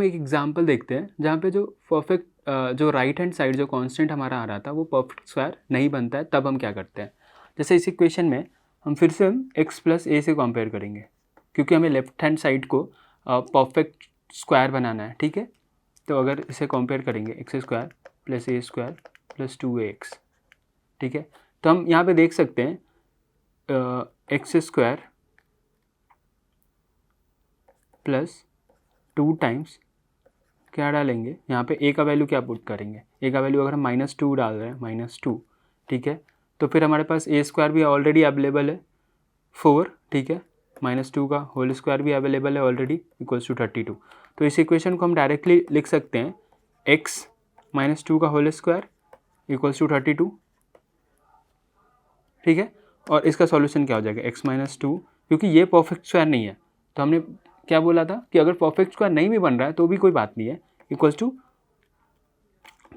हम एक एग्जांपल देखते हैं जहाँ पे जो परफेक्ट जो राइट हैंड साइड जो कांस्टेंट हमारा आ रहा था वो परफेक्ट स्क्वायर नहीं बनता है, तब हम क्या करते हैं। जैसे इस इक्वेशन में हम फिर से हम x प्लस ए से कंपेयर करेंगे, क्योंकि हमें लेफ्ट हैंड साइड को परफेक्ट स्क्वायर बनाना है, ठीक है। तो अगर इसे कंपेयर करेंगे एक्स स्क्वायर प्लस ए स्क्वायर प्लस 2ax, ठीक है। तो हम यहाँ पे देख सकते हैं एक्स स्क्वायर प्लस 2 टाइम्स क्या डालेंगे यहाँ पे, ए का वैल्यू क्या पुट करेंगे, ए का वैल्यू अगर हम -2 डाल रहे हैं -2, ठीक है। तो फिर हमारे पास ए स्क्वायर भी ऑलरेडी अवेलेबल है 4, ठीक है। -2 का होल स्क्वायर भी अवेलेबल है ऑलरेडी इक्वल्स टू 32। तो इस इक्वेशन को हम डायरेक्टली लिख सकते हैं x -2 का होल स्क्वायर इक्वल्स टू 32, ठीक है। और इसका सॉल्यूशन क्या हो जाएगा x -2, क्योंकि ये परफेक्ट स्क्वायर नहीं है। तो हमने क्या बोला था कि अगर परफेक्ट स्क्वायर नहीं भी बन रहा है तो भी कोई बात नहीं है, equals to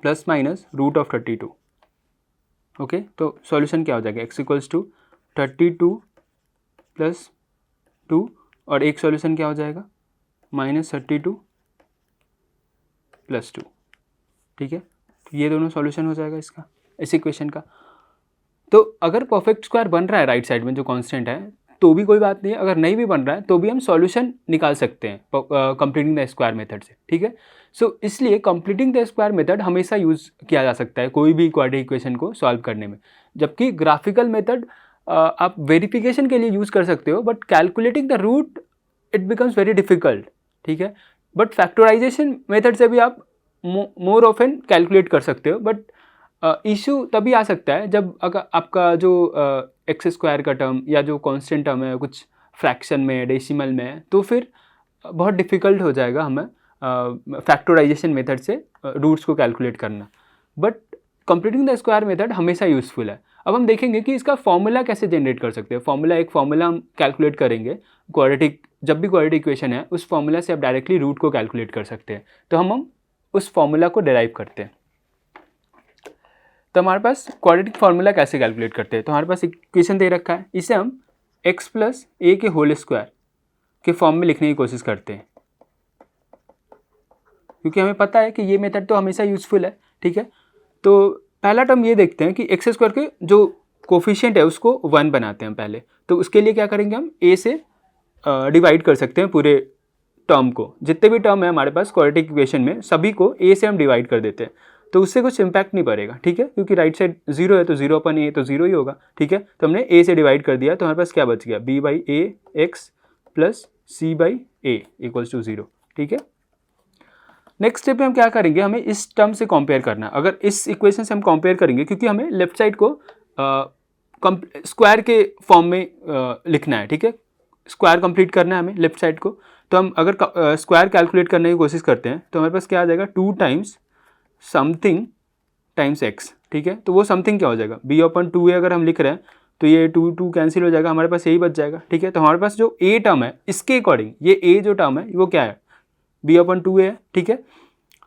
plus minus root of 32। Okay, तो सॉल्यूशन क्या हो जाएगा x इक्वल्स टू 32 प्लस 2, और एक सॉल्यूशन क्या हो जाएगा -32 प्लस 2, ठीक है। तो ये दोनों सॉल्यूशन हो जाएगा इसका, इस इक्वेशन का। तो अगर परफेक्ट स्क्वायर बन रहा है राइट साइड में जो कांस्टेंट है तो भी कोई बात नहीं है, अगर नहीं भी बन रहा है तो भी हम सॉल्यूशन निकाल सकते हैं कंप्लीटिंग द स्क्वायर मेथड से, ठीक है। सो इसलिए कंप्लीटिंग द स्क्वायर मेथड हमेशा यूज़ किया जा सकता है कोई भी क्वाड्रेटिक इक्वेशन को सॉल्व करने में, जबकि ग्राफिकल मेथड आप वेरिफिकेशन के लिए यूज़ कर सकते हो, but calculating the root it becomes very difficult, ठीक है। बट फैक्टराइजेशन मेथड से भी आप मोर ऑफन कैलकुलेट कर सकते हो, बट इशू तभी आ सकता है जब अगर आपका जो एक्स स्क्वायर का टर्म या जो कांस्टेंट टर्म है कुछ फ्रैक्शन में, डेसिमल में है, तो फिर बहुत डिफ़िकल्ट हो जाएगा हमें फैक्टराइजेशन मेथड से रूट्स को कैलकुलेट करना। But completing the square method हमेशा यूज़फुल है। अब हम देखेंगे कि इसका फॉर्मूला कैसे जनरेट कर सकते हैं। एक फॉर्मूला हम कैलकुलेट करेंगे क्वाड्रेटिक, जब भी क्वाड्रेटिक इक्वेशन है उस फॉर्मूला से आप डायरेक्टली रूट को कैलकुलेट कर सकते हैं। तो हम उस फॉर्मूला को डिराइव करते हैं। तो हमारे पास क्वाड्रेटिक फार्मूला कैसे कैलकुलेट करते हैं, तो हमारे पास इक्वेशन दे रखा है, इसे हम x प्लस ए के होल स्क्वायर के फॉर्म में लिखने की कोशिश करते हैं, क्योंकि हमें पता है कि ये मेथड तो हमेशा यूज़फुल है, ठीक है। तो पहला टर्म ये देखते हैं कि एक्स स्क्वायर के जो कोफिशिएंट है उसको 1 बनाते हैं पहले। तो उसके लिए क्या करेंगे, हम a से डिवाइड कर सकते हैं पूरे टर्म को, जितने भी टर्म है हमारे पास क्वाड्रेटिक इक्वेशन में सभी को a से हम डिवाइड कर देते हैं। तो उससे कुछ इम्पैक्ट नहीं पड़ेगा, ठीक है, क्योंकि राइट साइड 0 है तो 0 अपन a तो 0 ही होगा, ठीक है। तो हमने a से डिवाइड कर दिया, तो हमारे पास क्या बच गया, b/a x plus c/a equals to 0, ठीक है। नेक्स्ट स्टेप में हम क्या करेंगे, हमें इस टर्म से कंपेयर करना। अगर इस इक्वेशन से हम कंपेयर करेंगे, क्योंकि हमें लेफ्ट साइड को स्क्वायर के फॉर्म में लिखना है, ठीक है, स्क्वायर कंप्लीट करना है हमें लेफ्ट साइड को। तो हम अगर स्क्वायर कैलकुलेट करने की कोशिश करते हैं तो हमारे पास क्या आ जाएगा, 2 टाइम्स समथिंग टाइम्स x, ठीक है। तो वो समथिंग क्या हो जाएगा, b/2a अगर हम लिख रहे हैं तो ये 2 कैंसिल हो जाएगा, हमारे पास यही बच जाएगा, ठीक है। तो हमारे पास जो a टर्म है इसके अकॉर्डिंग ये a जो टर्म है वो क्या है, b/2a है, ठीक है।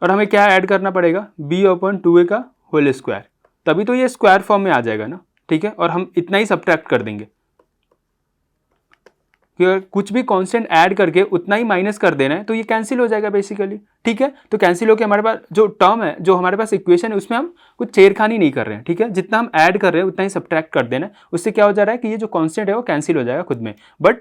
और हमें क्या ऐड करना पड़ेगा, b/2a का होल स्क्वायर, तभी तो ये स्क्वायर फॉर्म में आ जाएगा ना, ठीक है। और हम इतना ही सब्ट्रैक्ट कर देंगे, कि कुछ भी कांस्टेंट ऐड करके उतना ही माइनस कर देना है तो ये कैंसिल हो जाएगा बेसिकली, ठीक है। तो कैंसिल होकर हमारे पास जो टर्म है, जो हमारे पास इक्वेशन है, उसमें हम कुछ छेड़खानी नहीं कर रहे हैं, ठीक है। जितना हम ऐड कर रहे हैं उतना ही सब्ट्रैक्ट कर देना है, उससे क्या हो जा रहा है कि ये जो कांस्टेंट है वो कैंसिल हो जाएगा खुद में। बट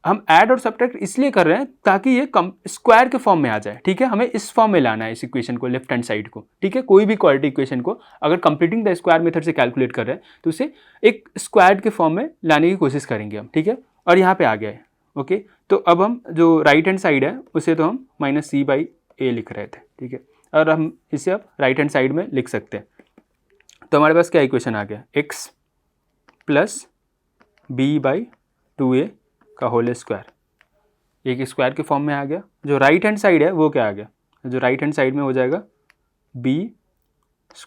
हम ऐड और सब्ट्रैक्ट इसलिए कर रहे हैं ताकि ये स्क्वायर के फॉर्म में आ जाए, ठीक है। हमें इस फॉर्म में लाना है इस इक्वेशन को, लेफ्ट हैंड साइड को, ठीक है। कोई भी क्वाड्रेटिक इक्वेशन को अगर कंप्लीटिंग द स्क्वायर मेथड से कैलकुलेट कर रहे हैं तो उसे एक स्क्वायर के फॉर्म में लाने की कोशिश करेंगे हम, ठीक है। और यहाँ पे आ गया है, ओके। तो अब हम जो राइट हैंड साइड है उसे तो हम -c/a लिख रहे थे, ठीक है। और हम इसे अब राइट हैंड साइड में लिख सकते हैं। तो हमारे पास क्या इक्वेशन आ गया, x प्लस b/2a का होल स्क्वायर एक स्क्वायर के फॉर्म में आ गया। जो राइट हैंड साइड है वो क्या आ गया, जो राइट हैंड साइड में हो जाएगा b² /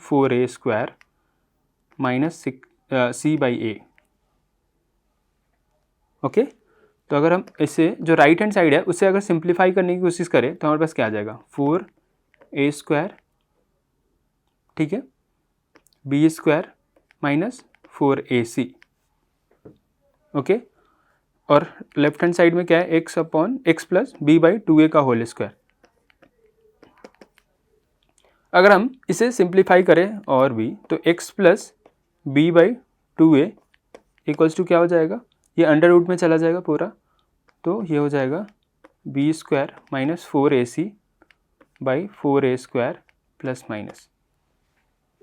4a² - c/a, ओके। तो अगर हम इसे जो राइट हैंड साइड है उसे अगर सिंप्लीफाई करने की कोशिश करें तो हमारे पास क्या आ जाएगा, 4a², ठीक है, b² - 4ac, ओके। और लेफ्ट हैंड साइड में क्या है, x प्लस b/2a का होल स्क्वायर, अगर हम इसे सिंप्लीफाई करें और भी तो x plus B by 2a equals to क्या हो जाएगा, ये अंडर रूट में चला जाएगा पूरा, तो ये हो जाएगा B square minus 4ac by 4a square plus minus.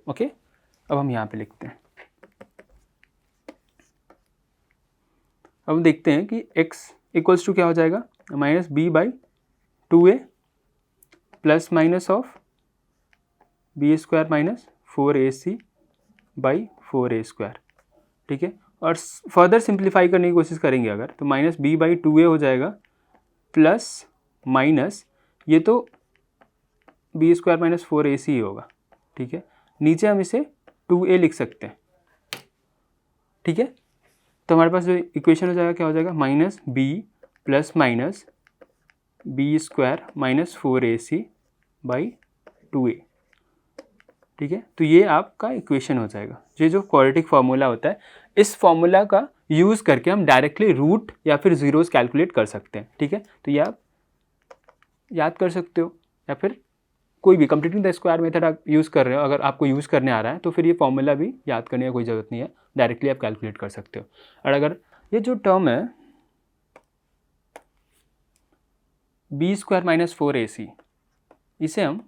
Okay, अब हम यहाँ पे लिखते हैं। अब हम देखते हैं कि x इक्वल्स टू क्या हो जाएगा, minus B by 2a plus minus of B square minus 4ac by 4a square. ठीक है, और फर्दर सिंप्लीफाई करने की कोशिश करेंगे अगर, तो माइनस बी बाई 2a हो जाएगा प्लस माइनस ये तो बी स्क्वायर माइनस 4ac ही होगा। ठीक है, नीचे हम इसे 2a लिख सकते हैं। ठीक है, तो हमारे पास जो इक्वेशन हो जाएगा क्या हो जाएगा, minus B plus minus B square minus 4ac by 2a। ठीक है, तो ये आपका इक्वेशन हो जाएगा। ये जो क्वाड्रेटिक फार्मूला होता है, इस फार्मूला का यूज़ करके हम डायरेक्टली रूट या फिर ज़ीरोज़ कैलकुलेट कर सकते हैं। ठीक है, तो ये आप याद कर सकते हो, या फिर कोई भी कंप्लीटिंग द स्क्वायर मेथड आप यूज़ कर रहे हो, अगर आपको यूज़ करने आ रहा है तो फिर ये फॉर्मूला भी याद करने की कोई ज़रूरत नहीं है, डायरेक्टली आप कैलकुलेट कर सकते हो। और अगर ये जो टर्म है बी स्क्वायर माइनस 4ac, इसे हम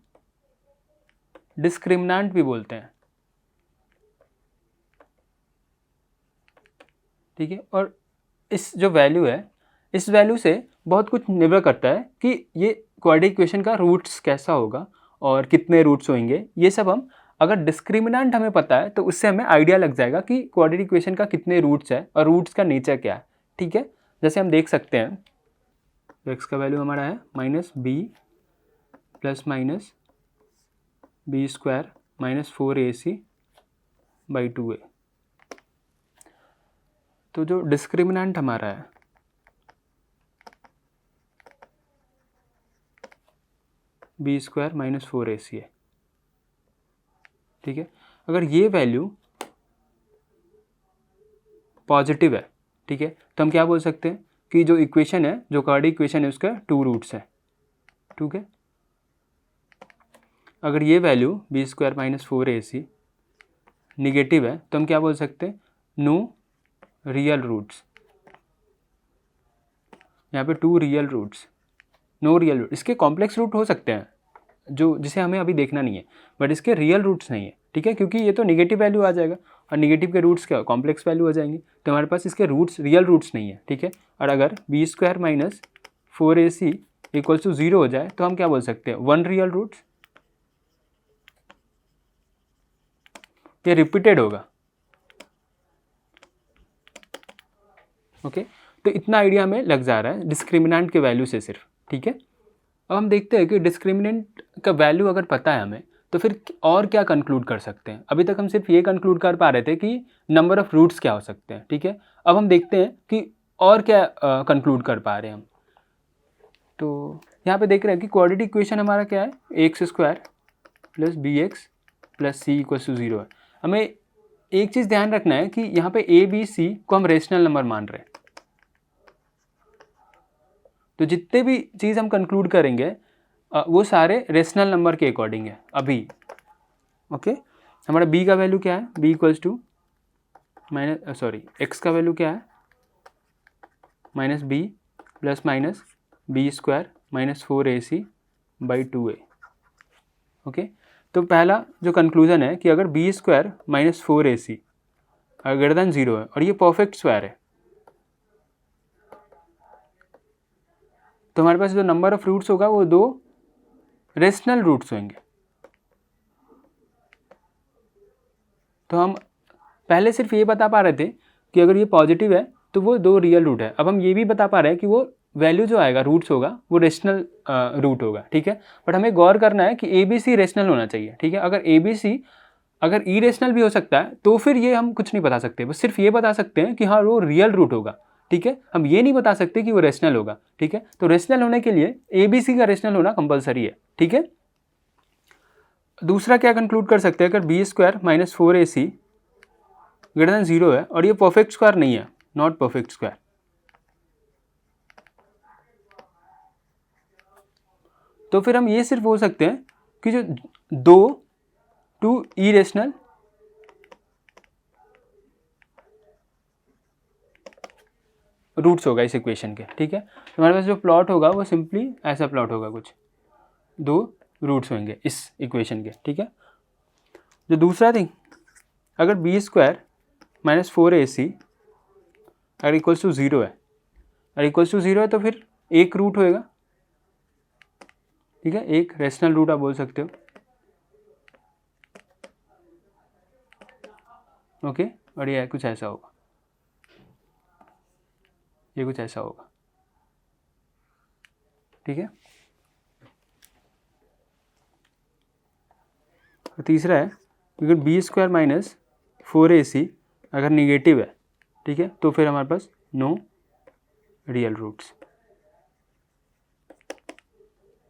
डिस्क्रिमिनेंट भी बोलते हैं। ठीक है, और इस जो वैल्यू है, इस वैल्यू से बहुत कुछ निर्भर करता है कि ये क्वाड्रेटिक इक्वेशन का रूट्स कैसा होगा और कितने रूट्स होंगे। ये सब हम अगर डिस्क्रिमिनेंट हमें पता है तो उससे हमें आइडिया लग जाएगा कि क्वाड्रेटिक इक्वेशन का कितने रूट्स है और रूट्स का नेचर क्या है। ठीक है, जैसे हम देख सकते हैं x का वैल्यू हमारा है minus B plus minus B square minus 4ac by 2a। तो जो डिस्क्रिमिनेंट हमारा है बी स्क्वायर माइनस 4ac है। ठीक है, अगर ये वैल्यू पॉजिटिव है, ठीक है, तो हम क्या बोल सकते हैं कि जो इक्वेशन है, जो क्वाड्रेटिक इक्वेशन है, उसका 2 रूट्स है। ठीक है, अगर ये value B square minus 4ac negative है तो हम क्या बोल सकते हैं, नो रियल रूट्स। यहाँ पे 2 real roots, no real root. इसके कॉम्प्लेक्स रूट हो सकते हैं जो जिसे हमें अभी देखना नहीं है, बट इसके रियल रूट्स नहीं है। ठीक है, क्योंकि ये तो नेगेटिव वैल्यू आ जाएगा और नेगेटिव के रूट्स क्या कॉम्प्लेक्स वैल्यू हो जाएंगे, तो हमारे पास इसके रूट्स रियल रूट्स नहीं है। ठीक है, और अगर B square minus 4ac equals to 0 हो जाए तो हम क्या बोल सकते हैं, 1 रियल रूट्स। ये रिपीटेड होगा। ओके, तो इतना आइडिया हमें लग जा रहा है डिस्क्रिमिनेंट के वैल्यू से सिर्फ। ठीक है, अब हम देखते हैं कि डिस्क्रिमिनेंट का वैल्यू अगर पता है हमें तो फिर और क्या कंक्लूड कर सकते हैं। अभी तक हम सिर्फ ये कंक्लूड कर पा रहे थे कि नंबर ऑफ रूट्स क्या हो सकते हैं। ठीक है, अब हम देखते हैं कि और क्या कंक्लूड कर पा रहे हैं हम। तो यहाँ पे देख रहे हैं कि क्वाड्रेटिक इक्वेशन हमारा क्या है, X square plus B X plus C equals to 0 है। हमें एक चीज़ ध्यान रखना है कि यहाँ पे ए बी सी को हम रेशनल नंबर मान रहे हैं। तो जितने भी चीज़ हम कंक्लूड करेंगे वो सारे रेशनल नंबर के अकॉर्डिंग है अभी। ओके, हमारा b का वैल्यू क्या है, b equals to minus x का वैल्यू क्या है, minus B plus minus B square minus 4ac by 2a। Okay, तो पहला जो कंक्लूजन है कि अगर B square minus 4ac greater than 0 है और ये परफेक्ट स्क्वायर है, तो हमारे पास जो नंबर ऑफ रूट्स होगा वो 2 रेशनल रूट्स होंगे। तो हम पहले सिर्फ ये बता पा रहे थे कि अगर ये पॉजिटिव है तो वो 2 रियल रूट है। अब हम ये भी बता पा रहे हैं कि वो वैल्यू जो आएगा रूट्स होगा वो रेशनल रूट होगा। ठीक है, बट हमें गौर करना है कि ए बी सी रेशनल होना चाहिए। ठीक है, अगर ए बी सी अगर ई रेशनल भी हो सकता है तो फिर ये हम कुछ नहीं बता सकते, बस सिर्फ ये बता सकते हैं कि हाँ वो रियल रूट होगा। ठीक है, हम ये नहीं बता सकते कि वो रेशनल होगा। ठीक है, तो रेशनल होने के लिए ए बी सी का रेशनल होना कंपलसरी है। ठीक है, दूसरा क्या कंक्लूड कर सकते हैं, अगर B square minus 4ac greater than 0 है और ये परफेक्ट स्क्वायर नहीं है, नॉट परफेक्ट स्क्वायर, तो फिर हम ये सिर्फ बोल सकते हैं कि जो दो टू इरेशनल रूट्स होगा इस इक्वेशन के, ठीक है। तो हमारे पास जो प्लॉट होगा वो सिंपली ऐसा प्लॉट होगा, कुछ दो रूट्स होंगे इस इक्वेशन के, ठीक है। जो दूसरा थिंग, अगर बी स्क्वायर माइनस 4ac अगर इक्वल्स टू 0 है, अगर इक्वल्स टू 0 है तो फिर एक रूट होएगा, ठीक है, एक रेशनल रूट आप बोल सकते हो, ओके। और ये कुछ ऐसा होगा, ये कुछ ऐसा होगा, ठीक है। तो तीसरा है, क्योंकि बी स्क्वायर माइनस 4ac अगर निगेटिव है, ठीक है, तो फिर हमारे पास नो रियल रूट्स।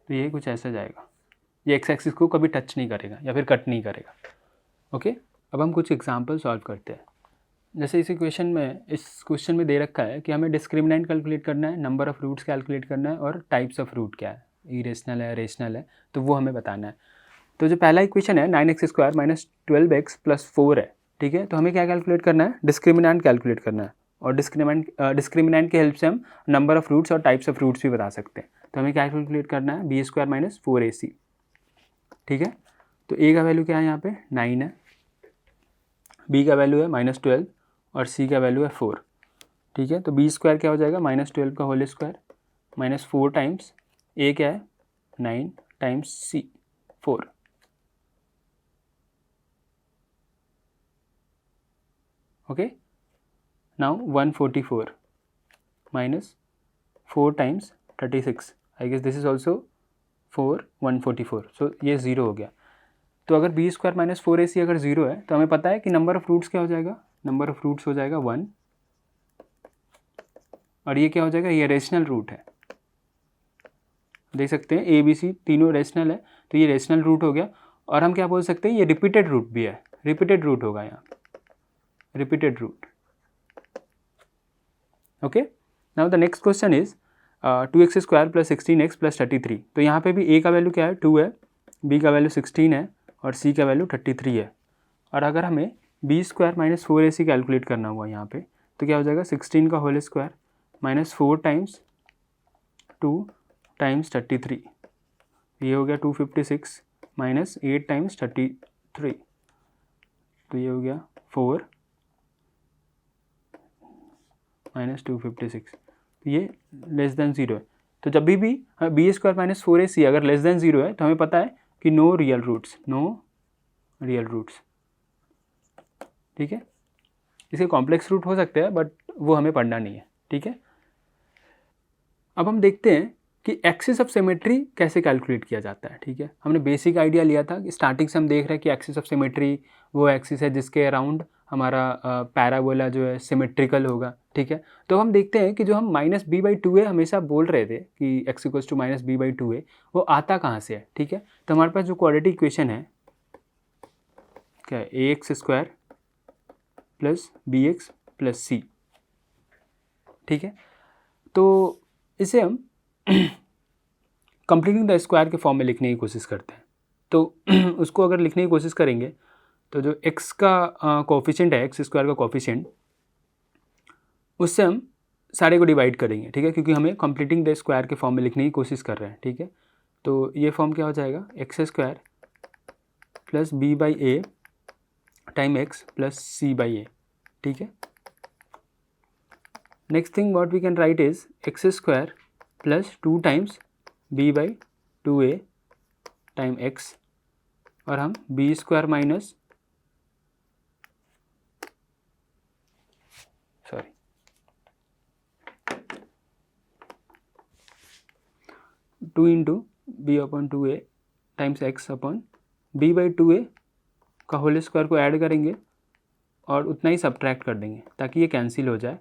तो ये कुछ ऐसा जाएगा, ये एक्स एक्सिस को कभी टच नहीं करेगा या फिर कट नहीं करेगा, ओके। अब हम कुछ एग्जाम्पल सॉल्व करते हैं। जैसे इस इक्वेशन में, इस क्वेश्चन में दे रखा है कि हमें डिस्क्रिमिनेंट कैलकुलेट करना है, नंबर ऑफ़ रूट्स कैलकुलेट करना है और टाइप्स ऑफ रूट क्या है, इरेशनल है, रेशनल है, तो वो हमें बताना है। तो जो पहला इक्वेशन है 9x² माइनस 12x प्लस 4 है, ठीक है। तो हमें क्या कैलकुलेट करना है, डिस्क्रिमिनेंट कैलकुलेट करना है, और डिस्क्रिमिनेंट की हेल्प से हम नंबर ऑफ़ रूट्स और टाइप्स ऑफ रूट्स भी बता सकते हैं। तो हमें क्या कैलकुलेट करना है, b² माइनस 4ac, ठीक है। तो a का वैल्यू क्या है यहाँ पे 9 है, b का वैल्यू है -12 और c का वैल्यू है 4, ठीक है। तो b² क्या हो जाएगा, -12 का whole square minus 4 times a क्या है 9 times c 4, okay. Now 144 minus 4 times 36, I guess this is also 4 144, so ये 0 हो गया। तो अगर b² माइनस 4ac अगर 0 है तो हमें पता है कि नंबर ऑफ़ रूट्स क्या हो जाएगा, नंबर ऑफ़ रूट्स हो जाएगा 1, और ये क्या हो जाएगा, ये रेशनल रूट है, देख सकते हैं a b c तीनों रेशनल है, तो ये रेशनल रूट हो गया। और हम क्या बोल सकते हैं, ये रिपीटेड रूट भी है, रिपीटेड रूट होगा यहाँ, repeated root, okay. Now the next question is 2x² plus 16x plus 33। तो यहाँ पे भी a का वैल्यू क्या है 2 है, b का वैल्यू 16 है और c का वैल्यू 33 है। और अगर हमें b² माइनस 4ac कैलकुलेट करना हुआ यहाँ पे, तो क्या हो जाएगा 16 का whole square minus 4 times 2 times 33, ये हो गया 256 माइनस 8 टाइम्स 33, तो ये हो गया 4 माइनस 256, तो ये लेस देन 0 है। तो जब भी b² माइनस 4ac अगर लेस देन 0 है तो हमें पता है कि no real roots, no real roots, ठीक है। इसके कॉम्प्लेक्स रूट हो सकते हैं बट वो हमें पढ़ना नहीं है, ठीक है। अब हम देखते हैं कि एक्सिस ऑफ सिमेट्री कैसे कैलकुलेट किया जाता है, ठीक है। हमने बेसिक आइडिया लिया था कि स्टार्टिंग से हम देख रहे हैं कि एक्सिस ऑफ सिमेट्री वो एक्सिस है जिसके अराउंड हमारा पैराबोला जो है सिमेट्रिकल होगा, ठीक है। तो हम देखते हैं कि जो हम -b/2a हमेशा बोल रहे थे कि x इक्वल्स टू -b/2a, वो आता कहाँ से है, ठीक है। तो हमारे पास जो क्वाड्रेटिक इक्वेशन है क्या है, ax² plus bx plus c, ठीक है। तो इसे हम कंप्लीटिंग द स्क्वायर के फॉर्म में लिखने की कोशिश करते हैं। तो उसको अगर लिखने की कोशिश करेंगे तो जो x का कोफिशिएंट है, x² का कोफिशिएंट, उससे हम सारे को डिवाइड करेंगे, ठीक है, क्योंकि हमें कंप्लीटिंग द स्क्वायर के फॉर्म में लिखने की कोशिश कर रहे हैं, ठीक है। तो ये फॉर्म क्या हो जाएगा, x² plus b/a time x plus c/a, ठीक है। Next thing what we can write is x² plus 2 times b/2a time x, और हम b² minus 2 into b/2a times x upon b/2a का होल स्क्वायर को add करेंगे और उतना ही subtract कर देंगे ताकि ये कैंसिल हो जाए,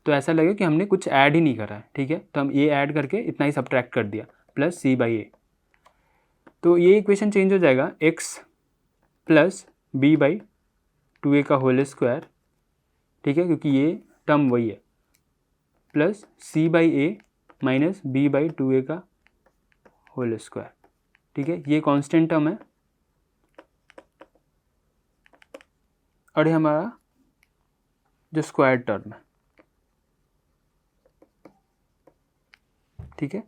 तो ऐसा लगे कि हमने कुछ ऐड ही नहीं करा है, ठीक है। तो हम ये ऐड करके इतना ही सब्ट्रैक्ट कर दिया प्लस c/a, तो ये इक्वेशन चेंज हो जाएगा x प्लस b/2a का होल स्क्वायर, ठीक है, क्योंकि ये टर्म वही है, प्लस c/a माइनस b/2a का होल स्क्वायर, ठीक है, ये कांस्टेंट टर्म है और ये हमारा जो स्क्वायर टर्म है, ठीक है।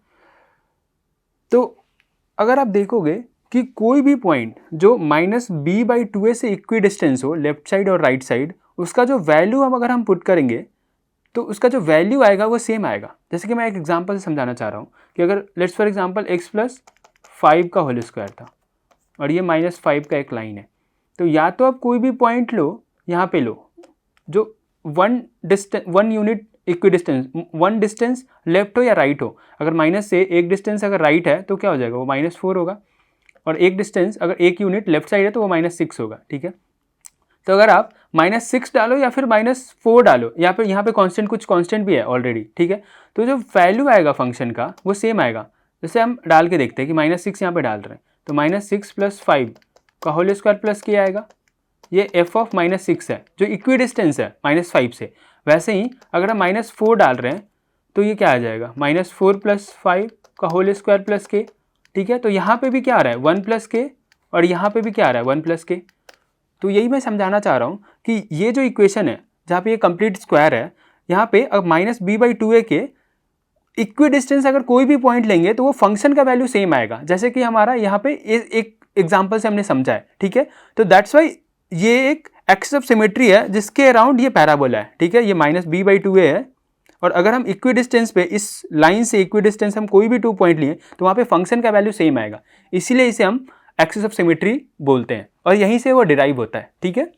तो अगर आप देखोगे कि कोई भी पॉइंट जो -b/2a से इक्वी डिस्टेंस हो लेफ्ट साइड और राइट साइड, उसका जो वैल्यू अगर हम पुट करेंगे तो उसका जो वैल्यू आएगा वो सेम आएगा। जैसे कि मैं एक एग्जांपल से समझाना चाह रहा हूँ कि अगर लेट्स फॉर एग्जांपल x+5 का होल स्क्वायर था और ये -5 का एक लाइन है, तो या तो आप कोई भी पॉइंट लो, यहाँ पे लो जो one unit equi distance, one distance left हो या राइट हो। अगर माइनस से एक डिस्टेंस अगर राइट है तो क्या हो जाएगा, वो -4 होगा, और एक डिस्टेंस अगर एक यूनिट लेफ्ट साइड है तो वो -6 होगा, ठीक है। तो अगर आप -6 डालो या फिर -4 डालो, या फिर यहाँ पे कांस्टेंट, कुछ कांस्टेंट भी है ऑलरेडी, ठीक है, तो जो वैल्यू आएगा फंक्शन का वो सेम आएगा। जैसे हम डाल के देखते हैं कि -6 यहाँ पे डाल रहे हैं, तो -6 + 5 का होल स्क्वायर प्लस क्या आएगा, ये f ऑफ -6 है जो इक्वी डिस्टेंस है -5 से। वैसे ही अगर हम -4 डाल रहे हैं तो ये क्या आ जाएगा, -4 + 5 का होल स्क्वायर प्लस k, ठीक है। तो यहाँ पे भी क्या आ रहा है 1 + k, और यहाँ पे भी क्या आ रहा है 1 + k। तो यही मैं समझाना चाह रहा हूँ कि ये जो इक्वेशन है जहाँ पे ये कंप्लीट स्क्वायर है, यहाँ पे अब -b/2a के इक्वी डिस्टेंस अगर कोई भी पॉइंट लेंगे तो वो फंक्शन का वैल्यू सेम आएगा, जैसे कि हमारा यहाँ पे एक एग्जाम्पल से हमने समझा है, ठीक है। तो दैट्स वाई ये एक एक्सिस ऑफ सिमेट्री है जिसके अराउंड ये पैराबोला है, ठीक है। ये -b/2a है, और अगर हम इक्वी डिस्टेंस पे इस लाइन से इक्वी डिस्टेंस हम कोई भी 2 पॉइंट लिए तो वहाँ पे फंक्शन का वैल्यू सेम आएगा, इसीलिए इसे हम एक्सिस ऑफ सिमेट्री बोलते हैं और यहीं से वो डिराइव होता है, ठीक है।